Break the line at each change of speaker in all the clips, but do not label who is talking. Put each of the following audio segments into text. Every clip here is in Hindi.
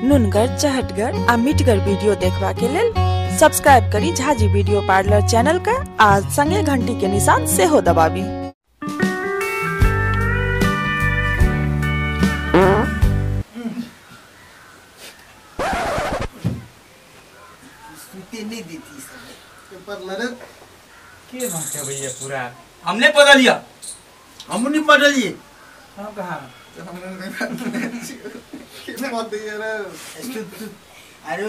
नुनगर, चहटगर आ मीठगर वीडियो देखबा के लेल सब्सक्राइब करी झाजी वीडियो पार्लर चैनल का आज संगे घंटी के निशान से हो दबाबी।
नहीं देती पार्लर
के मांगते भैया पूरा हमने पढ़ लिया।
हम नहीं पढ़ लिए
हम कहाँ
कितने बात है यार। अरे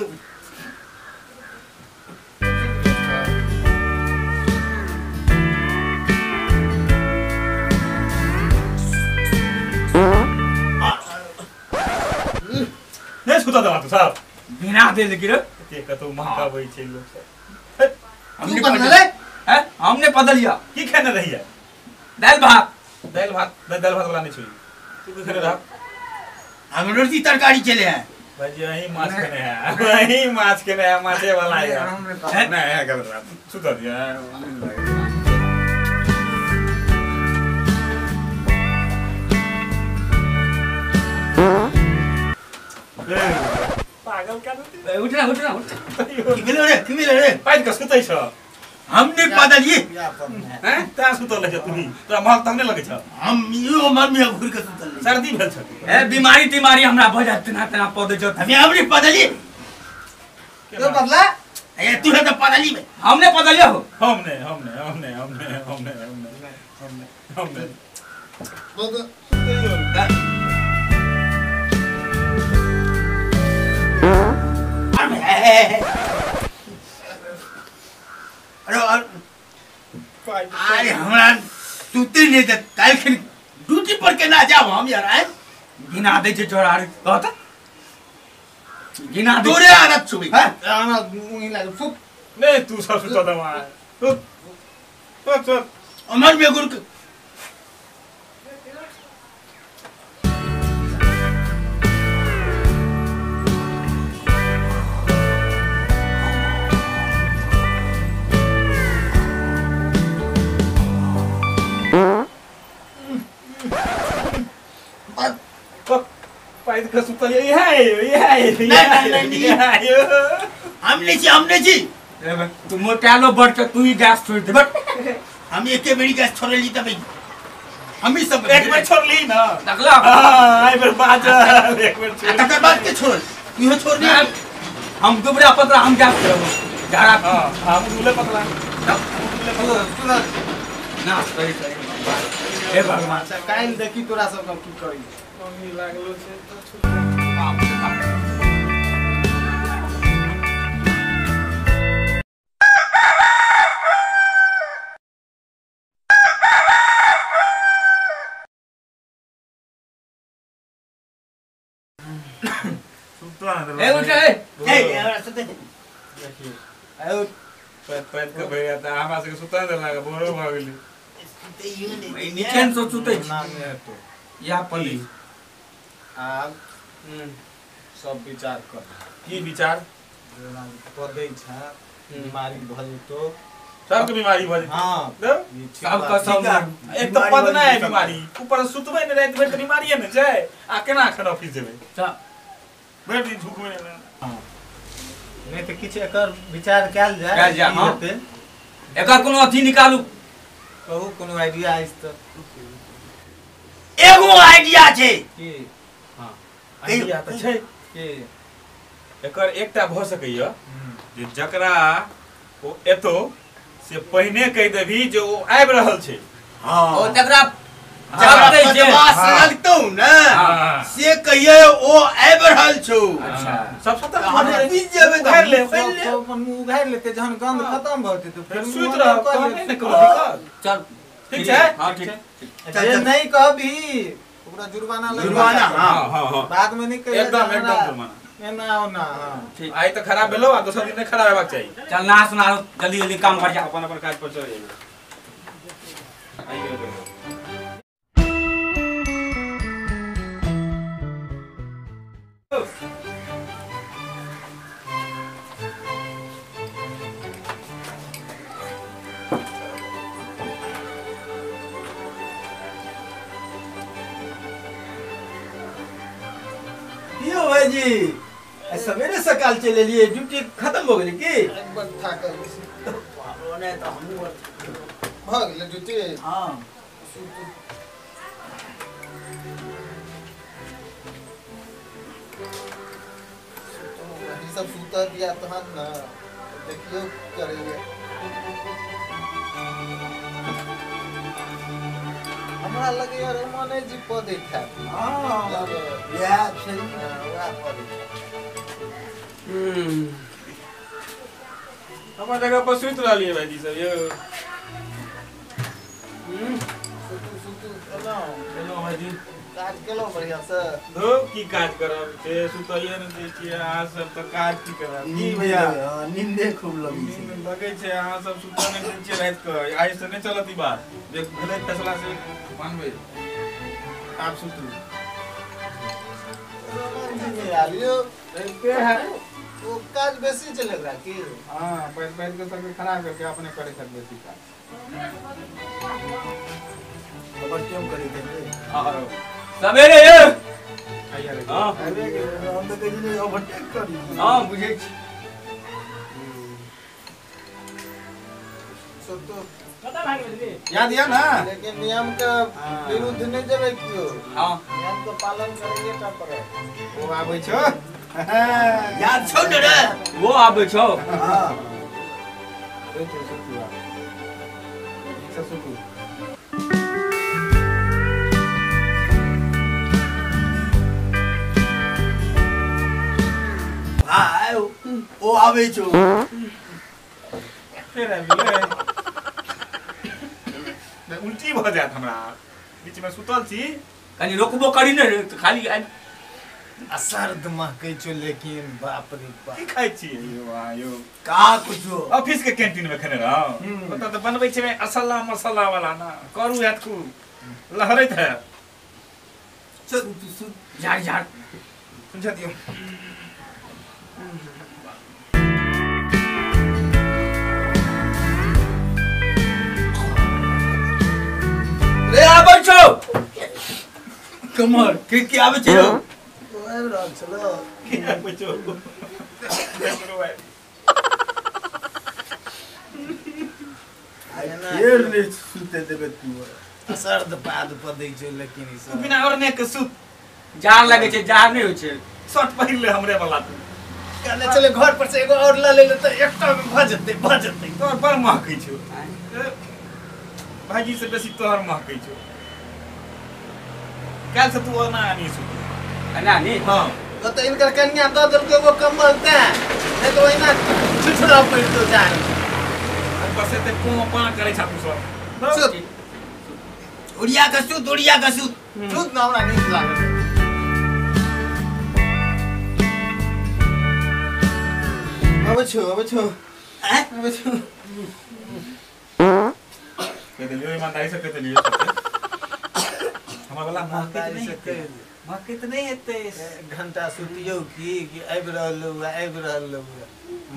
नहीं सुता दवा तो साहब बिना दे लेकिन के कतो महका होई छे लोग सब
हमने पढ़ ले
हैं हमने पढ़ लिया की खाना रही है दाल भात वाला नहीं छुई तू कुछ रहा
हम रोटी तरकारी चले हैं
भाई यही माछ खाने है वही माछ खाने है माछे वाला है नहीं है गलत सुता दिया पागल का उठ
कि मिले रे
पाइद का सुतै छ
हमने पढ़ लिए
हैं ता सुतल छ तुनी तोरा महक तंग नै लगे छ
हम यो मम्मी घुर के सुतल
सर्दी भेल छ
ए बीमारी हमरा भ जात तना पौधे जो
हमने पढ़ लिए तो बदला ए तू है तो पढ़ ली में
हमने पढ़ लिया हो
हमने
अरे हमरा सुते नहीं दे काल के ड्यूटी पर के ना जाओ हम यार आए
गिना दे जे जोरा कहता गिना दे
तोरे आदत छुबी हां आना मुही लागे सुत
नहीं तू सब सुता दवा सुत
अमर में गुरु
पाइद का सुता ये है
नहीं हमने जी
तू मोटालो बढ़ के तू ही गैस छोड़ दे बट
हम एके बेरी गैस छोड़ ली तब हम ही सब
एक बार छोड़ ली ना
तकला
हां एक बार बात एक बार छोड़
तकर बाद के छोड़ इहो छोड़ दिया
हम दुबरा पतला हम गैस करब झाड़ा
हां हम दूले पतला
ना सही ए भगवान
काइन देखी तोरा सब की करी
मम्मी लागलो छे तो
ए उठ ए
सुते
देखिए आयो पैद का भैया त हमरा से सुता दे लागा बोरो भ गेली
नीचे से सुते
तो
या पली
आब सब विचार कर
की विचार
पदे छा बीमारी भ जेतो
सबके बीमारी भ जेतो
हां
सबका सब
एक तो पद ना है बीमारी ऊपर सुतबे ने रात भर त बीमारी है न छै आ केना खन ऑफिस जेबै बैठ दिन झुकबे ने
हां नहीं तो किछ एकर विचार कैल जाय
कैल जा हां एकर कोनो अथी निकालू
कहू कोनो आईडिया आइस त एगो आईडिया छै
की हां आईडिया त छै
के
एकर एकटा भ सकैय जे जकरा ओ एतो से पहिने कहि देबी जे ओ आबि रहल छै
हां
ओ तकरा
जब बदमाश लगतौ ना से कहिए ओ आबि रहल छौ
अच्छा सब सता
हम पी जेबे
उघार ले
पहले अपन मुंह उघार लेते जहन गंध खत्म भ जेतै तो फिर
सुइत रह कहने न करो दिक्कत
चल
ठीक छै
हां ठीक
जे नहीं कहबी ओकरा जुर्माना लग
जुर्माना हां
बाद में नहीं कहिए
एकदम जुर्माना
एना ओना हां
ठीक
आई त खराब भेलो आ दोसर दिन खराब हेबाक चाहिए
चल ना सुना जल्दी जल्दी काम कर जा
अपन अपन काज पर चल जाइए आइए
भाई जी सवेरे सकाल चले लिए ड्यूटी खत्म हो गेली की
एक बार थाकल
ओने तो हमहू
भाग ले ड्यूटी
हां
सब सूता दिया तहन ना देखियो करेंगे हमरा लगे यार माने जी पदे था
हां या सही
वाह पदे
हमार जगह पर सुत रहलिए भाईजी सब यो
सुतु चलो
चलो भाईजी
काज केलो बढ़िया से
धो की काज करब से सुतइए न दै छियै अहाँ सब त काज की करब की
नींद
भैया
नींदे खूब लगी
नींद लगे छै अहाँ सब सुतऽ नहि दै छियै रात के आइ से नहि चलत ई बात जे भेलै फैसला से मानबै आप सुतू
आलियो
के है
वो काज बेसी चले रहा की
हां पैर के सब खराब करके अपने करे सकबे सी काज
खबर क्यों करी थे
हां
सवेरे ये
आइया रे
हां
अरे हम तो कहीं ओवरटेक करी
हां बुझे छी
सब तो
याद या ना
लेकिन नियम का विरुद्ध नहीं जबे कियो
हां
नियम का पालन करेंगे ता पर
ओ आबै छो
याद छौ न रे
वो आबे छौ
हां
सुतू सब सुतू
भाई ओ आवे छौ
फेर आबि गेलै उल्टी भ जात हमरा बीच में सुतल छी
कनी रोकबो करी ने तो खाली
असर्द महकै छो लेकिन बाप रे बाप
की खाइ छी यो यो
का कुछो
ऑफिस के कैंटीन में खेने रहो ओतऽ तऽ बनबै छै असल्ला मसाला वाला ना करू हैत खूब लहरैत है
झाड़ झाड़
समझा दियो
रे आबे छौ
कमर के आवे छौ
ओ आबि रहल छलो
की पूछो देखरो भाई
फेर ने सुते देबे तू
असर्द पाद पर दै छो लेकिन ई सब
बिना ओरने के सुत
झाड़ लगे छै झाड़ नहीं होय छै
शर्ट पहिर ले हमरे वाला तू
कहले चले घर पर से एगो और ला ले त एकटा में भ जते
तोहर पर महकै छौ भाजी से बेसी तोहर महकै छौ काल से तू ओना आनी सुत
ना नहीं
हां
तो इनकर कन्या द देलकै वो कम्बल ते नहीं तो ओइना छुछुरा पड़ तो जान
बस एते को पा करे छा तू सब
सुत
उड़िया का सुत
सुत ना हमरा नींद लागल अबे छो
हैं
अबे छो
कहते लियो ईमानदारी से कहते लियो हमरा वाला
ईमानदारी से कह
महकै त नहीं हेते
घंटा सुतियो की आबि रहल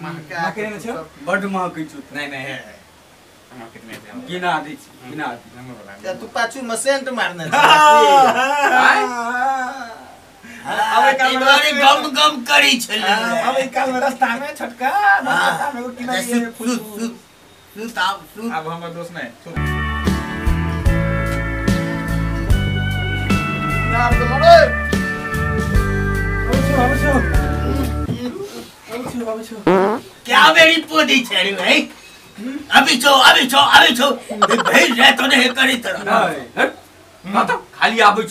महका
महकै नै छ
बड महकै छौ
नहीं नहीं है हमरा कितने थे
गिना दै छी गिना दै
हमर वाला
या तू पाछू में सेंट मारना
अबे काल गम गम करी छले
अब एक काल में रास्ता में छटका रास्ता में किना ये फूल
सुत
अब हमर दोस्त नहीं सुन
नाम तो लड़े
अब छो
क्या मेरी पोदी छड़ी भाई अभी छो भेज रहे तो नहीं करी तरह
नहीं तो खाली आबे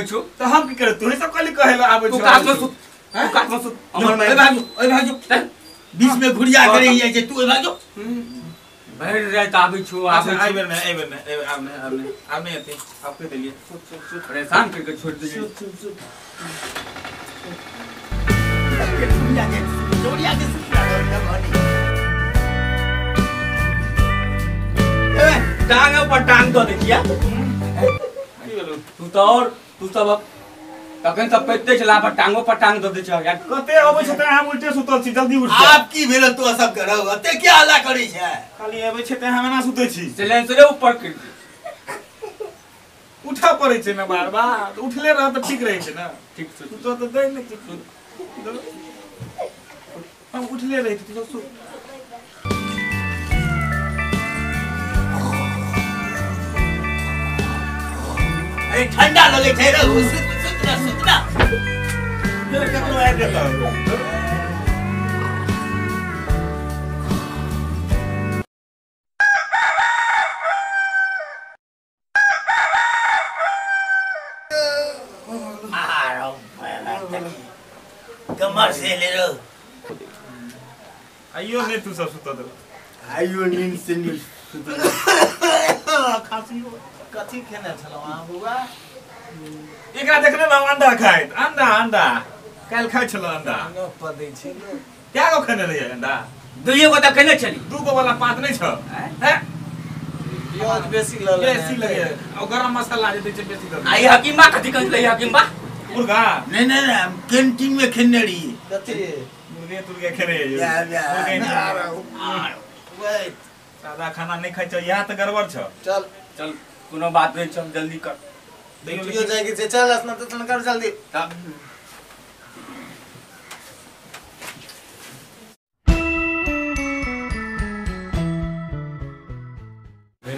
छौ
तो हम की करे तू सब खाली कहेला आबै
तू
छौ
काट में सुत हमर में
ओए भाजो बीच में घुरिया करे ये जे तू ओए भाजो
भर रात आबे छौ
आई बेर में अब नहीं आते आप कह दिए
परेशान करके छोड़ दे
घुरिया के
टांग पर टांग दो देखिया तू सब तखन सब पैते चला पर टांगो पर टांग दो दे छ यार
कते आबै छै त हम उल्टे सुतल छी जल्दी उठ
आप की भेल तू सब करौ अते क्या हल्ला करै छै
खाली आबै छै त हम ना सुतै छी
सिलेंसरे ऊपर कर दे
उठा पड़ै छै ना बार बार उठले रह त ठीक रहै छै ना
ठीक छै
तू तो दै नै छी हम उठले रही थी तो
अरे ठंडा लगे थे रे सुतना
मेरे कपड़ों आ गया था
कमर से ले लो
आइयो ने तू सब सुता दो
आइयो नींद से नींद
खांसी हो
कथी खेने छलो आ बुआ
एकरा देखने ना अंडा खाए अंडा कल खाए छलो अंडा
न पदै छै
क्या को खाने रही अंडा
दुइयो को त कने छली
दू को वाला पात नहीं छ हैं
प्याज बेसी लगे
बेसी लगे और गरम मसाला जे दै छै बेसी दे
आई हकीम बा कथी कहै हकीम बा
मुर्गा
नहीं कैंटीन में खेने रही
कथी
मुर्गे तुर्गे खेने
वेट
सादा खाना नहीं खाइ छ यहाँ त गड़बड़ छ
चल
कोनो बात नहीं चल जल्दी कर
वीडियो जाएगी से चल स्नान तो कर जल्दी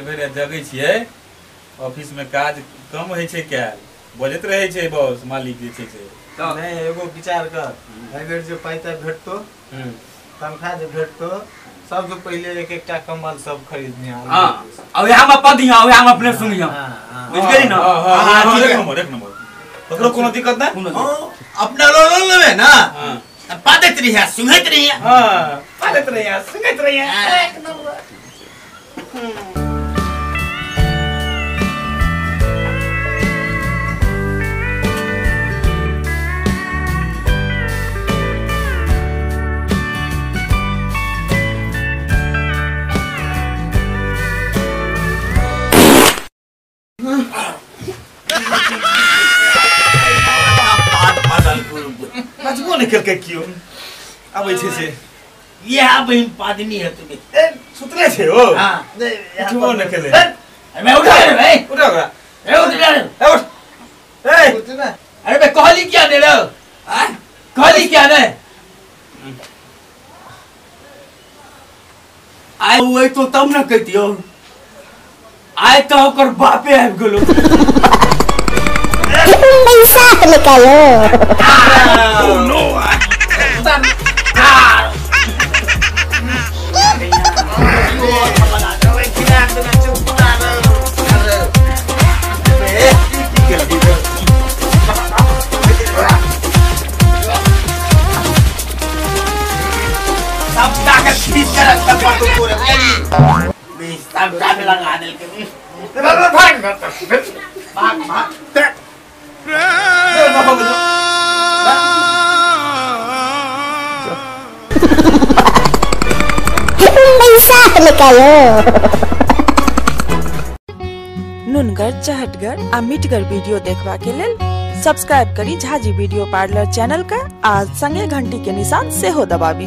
बेर जगै छियै ऑफिस में काज कम होइ छै क्या बोलत रहे छै बॉस मालिक जे छै से
नहीं एगो विचार कर अगर जो पैसा भेटतो तनखा जो भेटतो सबसे पहले एक एकटा कम्बल सब खरीदने
हां अब यहां में पद यहां अब हम अपने सुनियो बुझ गेली ना
हां एक नंबर ओकरो कोनो दिक्कत ना
अपना लो लेबे ना पादत रही है सुंघत रही है
हां पादत रही है सुंघत रही है एक नंबर राजगो निकल के क्यों अब ऐसे से
ये बहन पादनी है तुम्हें
सुतले छे हो
हां
क्यों निकले
मैं उठा रे भाई
उठा
उठ रे
उठ ए
उठ ना
अरे बे कहली क्या दे लो कहली क्या दे आय हुए तो तब न कहतियो आय तो ओकर बापे आबि गेलो
पैसा निकालो
Oh no!
पैसा निकालो
नुनगर चहटगर आ मिटगर वीडियो देखबा के लेल सब्सक्राइब करी झाजी वीडियो पार्लर चैनल का आज संगे घंटी के निशान से हो दबाबी।